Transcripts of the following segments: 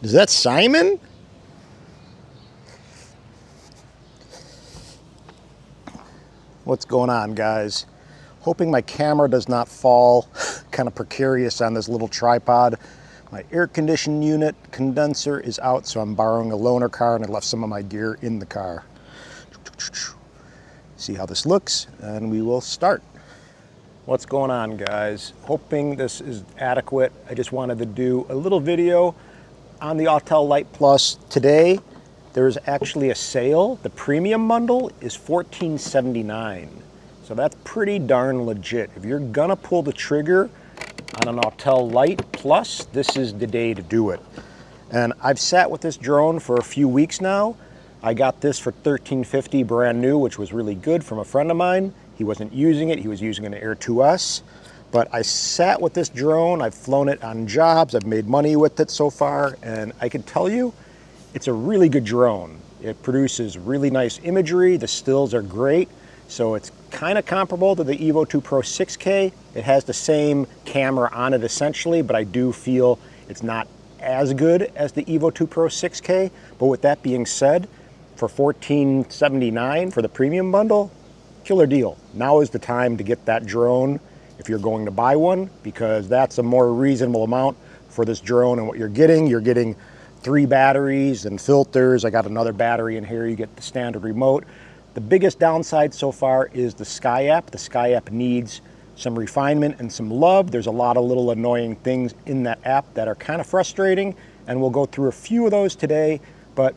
Is that Simon? What's going on, guys? Hoping my camera does not fall kind of precarious on this little tripod. My air conditioning unit condenser is out, so I'm borrowing a loaner car, and I left some of my gear in the car. See how this looks, and we will start. What's going on, guys? Hoping this is adequate. I just wanted to do a little video on the Autel Lite Plus. Today, there's actually a sale. The premium bundle is $14.79. So that's pretty darn legit. If you're gonna pull the trigger on an Autel Lite Plus, this is the day to do it. And I've sat with this drone for a few weeks now. I got this for $13.50 brand new, which was really good, from a friend of mine. He wasn't using it, he was using an Air 2S. But I sat with this drone, I've flown it on jobs, I've made money with it so far, and I can tell you, it's a really good drone. It produces really nice imagery, the stills are great, so it's kind of comparable to the Evo 2 Pro 6K. It has the same camera on it essentially, but I do feel it's not as good as the Evo 2 Pro 6K. But with that being said, for $14.79 for the premium bundle, killer deal. Now is the time to get that drone if you're going to buy one, because that's a more reasonable amount for this drone and what you're getting. You're getting 3 batteries and filters. I got another battery in here. You get the standard remote. The biggest downside so far is the Sky app. The Sky app needs some refinement and some love. There's a lot of little annoying things in that app that are kind of frustrating, and we'll go through a few of those today, but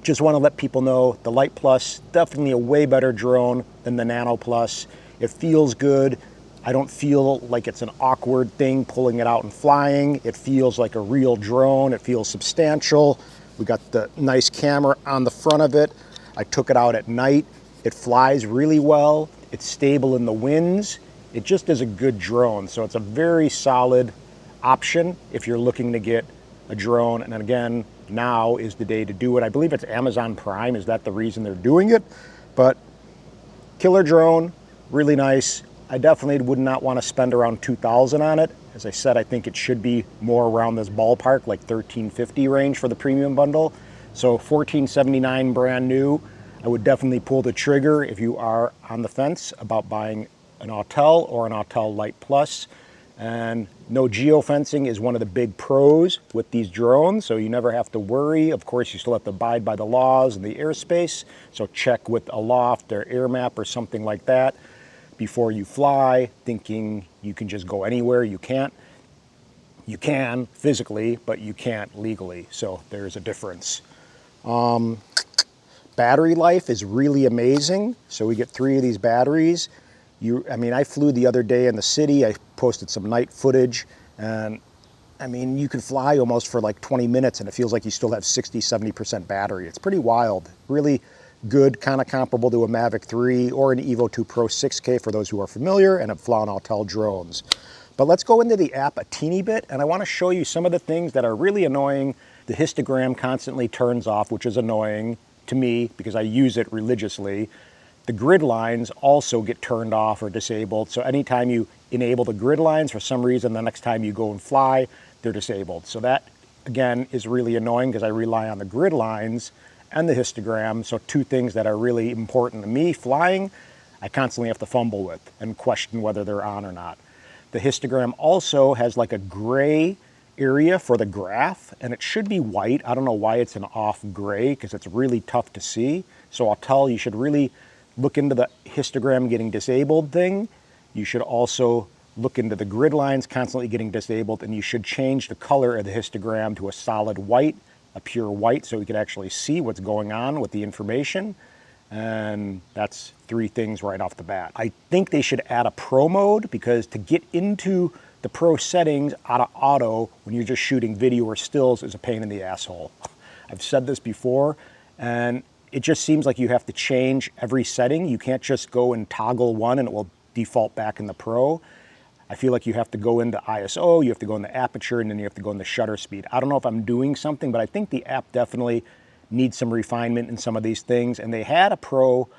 just want to let people know the Lite Plus, definitely a way better drone than the Nano Plus. It feels good. I don't feel like it's an awkward thing pulling it out and flying. It feels like a real drone. It feels substantial. We got the nice camera on the front of it. I took it out at night. It flies really well. It's stable in the winds. It just is a good drone. So it's a very solid option if you're looking to get a drone. And again, now is the day to do it. I believe it's Amazon Prime. Is that the reason they're doing it? But killer drone, really nice. I definitely would not want to spend around $2,000 on it. As I said, I think it should be more around this ballpark, like $13.50 range for the premium bundle. So $14.79 brand new. I would definitely pull the trigger if you are on the fence about buying an Autel or an Autel Lite Plus. And no geofencing is one of the big pros with these drones, so you never have to worry. Of course, you still have to abide by the laws and the airspace, so check with Aloft or AirMap or something like that before you fly, thinking you can just go anywhere. You can't. You can physically, but you can't legally, so there's a difference. Battery life is really amazing. So we get 3 of these batteries. I flew the other day in the city. I posted some night footage, and you could fly almost for like 20 minutes and it feels like you still have 60-70% battery. It's pretty wild. Really good, kind of comparable to a Mavic 3 or an Evo 2 Pro 6K for those who are familiar and have flown Autel drones. But let's go into the app a teeny bit, and I want to show you some of the things that are really annoying. The histogram constantly turns off, which is annoying to me because I use it religiously. The grid lines also get turned off or disabled. So anytime you enable the grid lines, for some reason, the next time you go and fly, they're disabled. So that, again, is really annoying because I rely on the grid lines and the histogram. So 2 things that are really important to me flying, I constantly have to fumble with and question whether they're on or not. The histogram also has like a gray area for the graph, and it should be white. I don't know why it's an off gray, because it's really tough to see. So Autel, you should really look into the histogram getting disabled thing. You should also look into the grid lines constantly getting disabled, and you should change the color of the histogram to a solid white, a pure white, so we can actually see what's going on with the information. And that's 3 things right off the bat. I think they should add a pro mode, because to get into the pro settings out of auto when you're just shooting video or stills is a pain in the asshole. I've said this before, and it just seems like you have to change every setting. You can't just go and toggle one and it will default back in the pro. I feel like you have to go into ISO, you have to go into aperture, and then you have to go into shutter speed. I don't know if I'm doing something, but I think the app definitely needs some refinement in some of these things. And they had a pro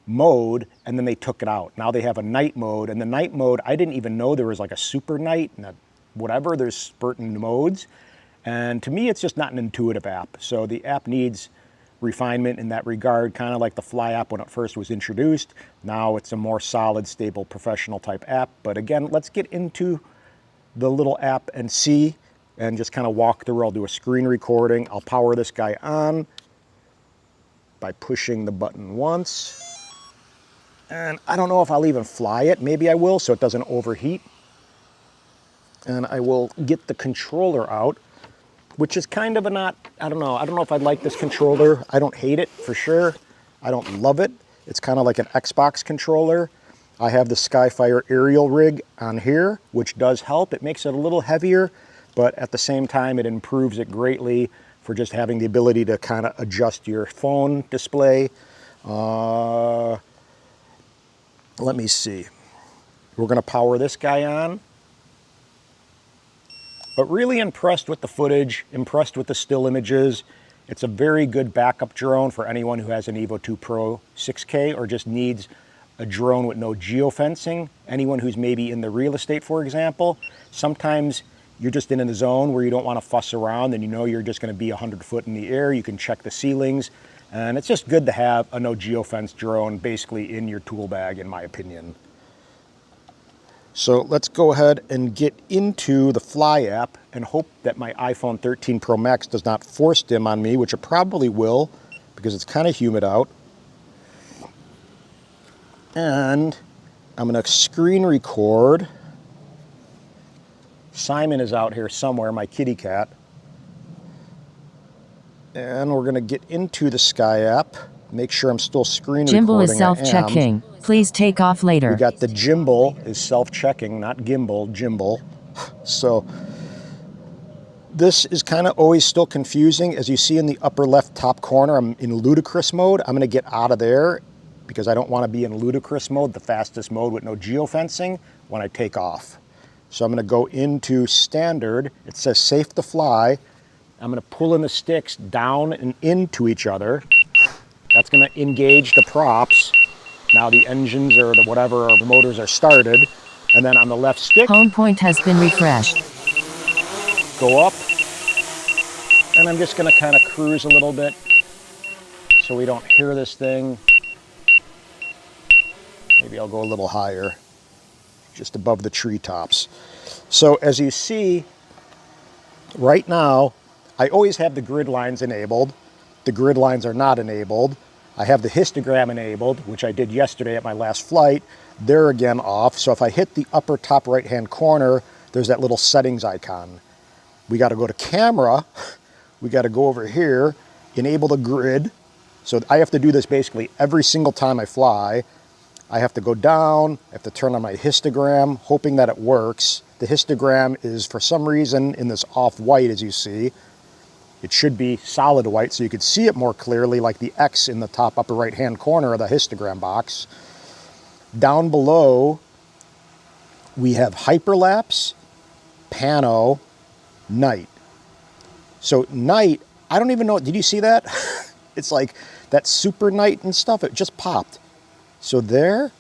mode, and then they took it out. Now they have a night mode, and the night mode, I didn't even know there was like a super night and a whatever. There's certain modes, And to me, it's just not an intuitive app. So the app needs refinement in that regard, kind of like the Fly app when it first was introduced. Now it's a more solid, stable, professional type app. But again, let's get into the little app and see, and just kind of walk through. I'll do a screen recording. I'll power this guy on by pushing the button once. And I don't know if I'll even fly it. Maybe I will, so it doesn't overheat. And I will get the controller out, which is kind of a not, I don't know if I'd like this controller. I don't hate it for sure. I don't love it. It's kind of like an Xbox controller. I have the Skyfire aerial rig on here, which does help. It makes it a little heavier, but at the same time, it improves it greatly for just having the ability to kind of adjust your phone display. Let me see. We're gonna power this guy on. But really impressed with the footage, impressed with the still images. It's a very good backup drone for anyone who has an Evo 2 Pro 6K or just needs a drone with no geofencing. Anyone who's maybe in the real estate, for example. Sometimes you're just in a zone where you don't want to fuss around and you know you're just going to be 100 foot in the air. You can check the ceilings. And it's just good to have a no geofence drone basically in your tool bag, in my opinion. So let's go ahead and get into the Fly app and hope that my iPhone 13 Pro Max does not force dim on me, which it probably will because it's kind of humid out. And I'm going to screen record. Simon is out here somewhere, my kitty cat. And we're going to get into the Sky app. Make sure I'm still screen recording. Gimbal is self-checking. Please take off later. We got the gimbal is self-checking, not gimbal, gimbal. So this is kind of always still confusing. As you see in the upper left top corner, I'm in ludicrous mode. I'm going to get out of there because I don't want to be in ludicrous mode, the fastest mode with no geofencing, when I take off. So I'm going to go into standard. It says safe to fly. I'm going to pull in the sticks down and into each other. That's going to engage the props. Now the engines or the whatever or the motors are started. And then on the left stick, home point has been refreshed. Go up. And I'm just going to kind of cruise a little bit so we don't hear this thing. Maybe I'll go a little higher, just above the treetops. So as you see, right now, I always have the grid lines enabled. The grid lines are not enabled. I have the histogram enabled, which I did yesterday at my last flight. They're again off. So if I hit the upper top right-hand corner, there's that little settings icon. We got to go to camera. We got to go over here, enable the grid. So I have to do this basically every single time I fly. I have to go down, I have to turn on my histogram, hoping that it works. The histogram is, for some reason, in this off-white, as you see. It should be solid white so you could see it more clearly, like the X in the top upper right-hand corner of the histogram box. Down below, we have hyperlapse, pano, night. So night, I don't even know, did you see that? It's like that super night and stuff, it just popped. So there,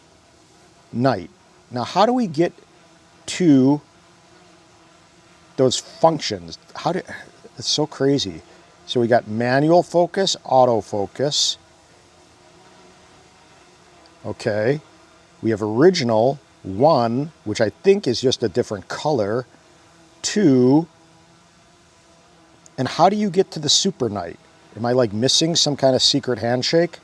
night. Now how do we get to those functions? It's so crazy. So we got manual focus, autofocus. Okay. We have original, 1, which I think is just a different color, 2. And how do you get to the super night? Am I like missing some kind of secret handshake?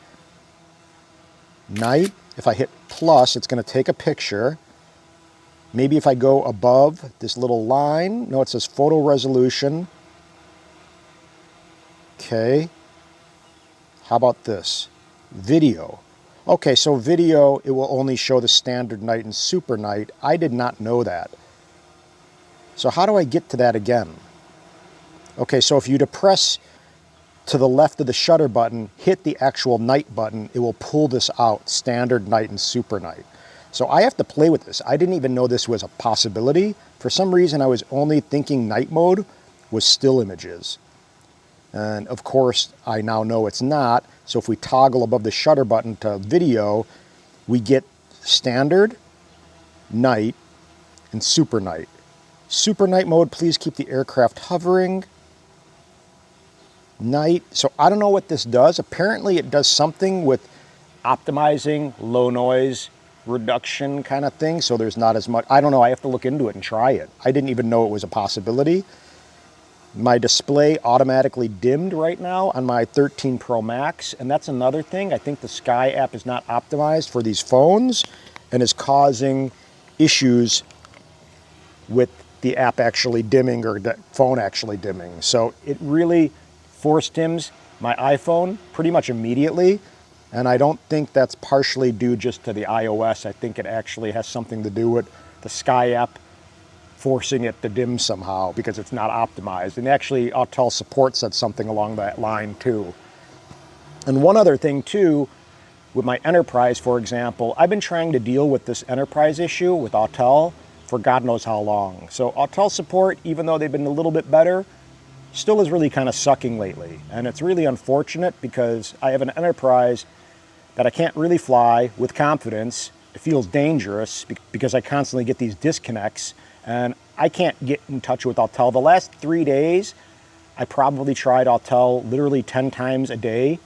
Night, if I hit plus, it's going to take a picture. Maybe if I go above this little line, no, it says photo resolution. Okay. How about this? Video. Okay, so video, it will only show the standard night and super night. I did not know that. So how do I get to that again? Okay, so if you depress to the left of the shutter button, hit the actual night button, it will pull this out, standard night and super night. So I have to play with this. I didn't even know this was a possibility. For some reason, I was only thinking night mode was still images. And of course, I now know it's not. So if we toggle above the shutter button to video, we get standard, night, and super night. Super night mode, please keep the aircraft hovering. night. So I don't know what this does. Apparently it does something with optimizing low noise reduction kind of thing. So there's not as much, I don't know, I have to look into it and try it. I didn't even know it was a possibility. My display automatically dimmed right now on my 13 Pro Max, and that's another thing. I think the Sky app is not optimized for these phones and is causing issues with the app actually dimming or the phone actually dimming. So it really force dims my iPhone pretty much immediately, and I don't think that's partially due just to the iOS. I think it actually has something to do with the Sky app forcing it to dim somehow because it's not optimized. And actually Autel Support said something along that line too. And one other thing too, with my Enterprise, for example, I've been trying to deal with this Enterprise issue with Autel for God knows how long. So Autel Support, even though they've been a little bit better, still is really kind of sucking lately. And it's really unfortunate because I have an Enterprise that I can't really fly with confidence. It feels dangerous because I constantly get these disconnects and I can't get in touch with Autel. The last 3 days, I probably tried Autel literally 10 times a day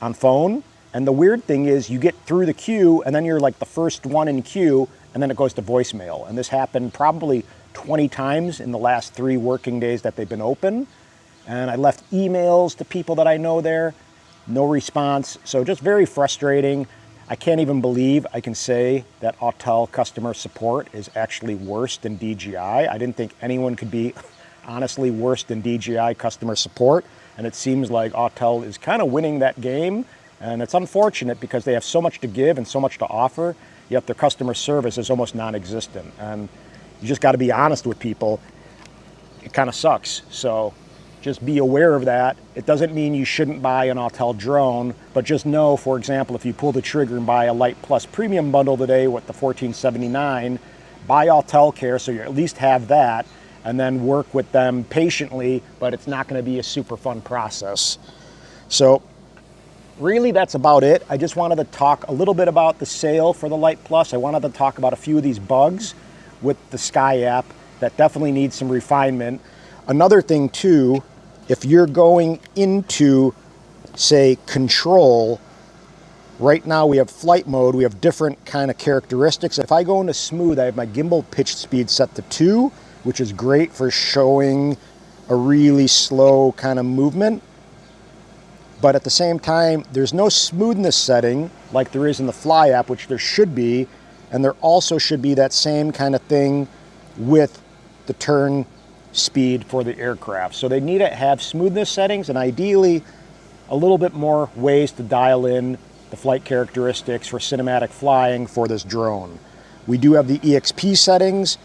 on phone. And the weird thing is you get through the queue and then you're like the first one in queue and then it goes to voicemail. And this happened probably 20 times in the last 3 working days that they've been open. And I left emails to people that I know there, no response. So just very frustrating. I can't even believe I can say that Autel customer support is actually worse than DJI. I didn't think anyone could be honestly worse than DJI customer support. And it seems like Autel is kind of winning that game. And it's unfortunate because they have so much to give and so much to offer, yet their customer service is almost non-existent. And you just got to be honest with people. It kind of sucks. So just be aware of that. It doesn't mean you shouldn't buy an Autel drone, but just know, for example, if you pull the trigger and buy a Lite Plus Premium Bundle today with the $14.79, buy Autel Care so you at least have that, and then work with them patiently, but it's not going to be a super fun process. So really, that's about it. I just wanted to talk a little bit about the sale for the Lite Plus. I wanted to talk about a few of these bugs with the Sky app that definitely needs some refinement. Another thing too, if you're going into, say, control, right now we have flight mode, we have different kind of characteristics. If I go into smooth, I have my gimbal pitch speed set to 2, which is great for showing a really slow kind of movement. But at the same time, there's no smoothness setting like there is in the Fly app, which there should be. And there also should be that same kind of thing with the turn speed for the aircraft. So they need to have smoothness settings and ideally a little bit more ways to dial in the flight characteristics for cinematic flying for this drone. We do have the EXP settings,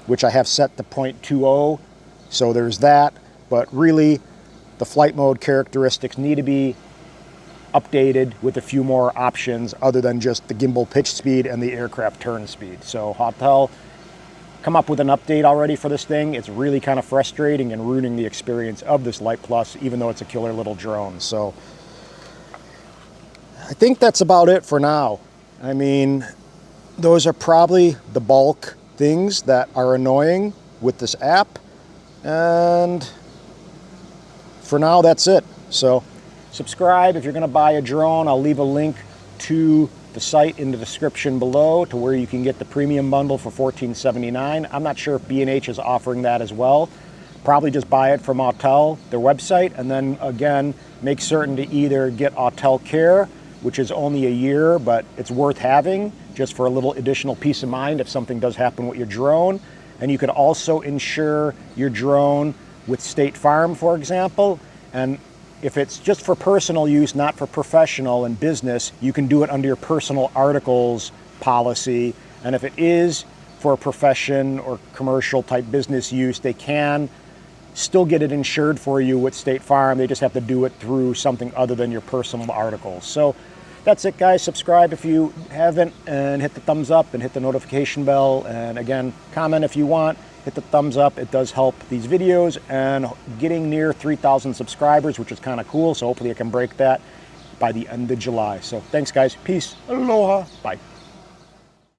which I have set to 0.20. So there's that, but really the flight mode characteristics need to be updated with a few more options other than just the gimbal pitch speed and the aircraft turn speed. So Autel, come up with an update already for this thing. It's really kind of frustrating and ruining the experience of this Lite Plus, even though it's a killer little drone. So I think that's about it for now. I mean, those are probably the bulk things that are annoying with this app. And for now, that's it. So subscribe if you're going to buy a drone. I'll leave a link to the site in the description below to where you can get the premium bundle for $14.79. I'm not sure if B&H is offering that as well. Probably just buy it from Autel, their website, and then again, make certain to either get Autel Care, which is only a year, but it's worth having just for a little additional peace of mind if something does happen with your drone. And you could also insure your drone with State Farm, for example. And if it's just for personal use, not for professional and business, you can do it under your personal articles policy. And if it is for a profession or commercial type business use, they can still get it insured for you with State Farm. They just have to do it through something other than your personal articles. So that's it, guys. Subscribe if you haven't, and hit the thumbs up and hit the notification bell. And again, comment if you want. Hit the thumbs up. It does help these videos, and getting near 3,000 subscribers, which is kind of cool. So hopefully I can break that by the end of July. So thanks, guys. Peace. Aloha. Bye.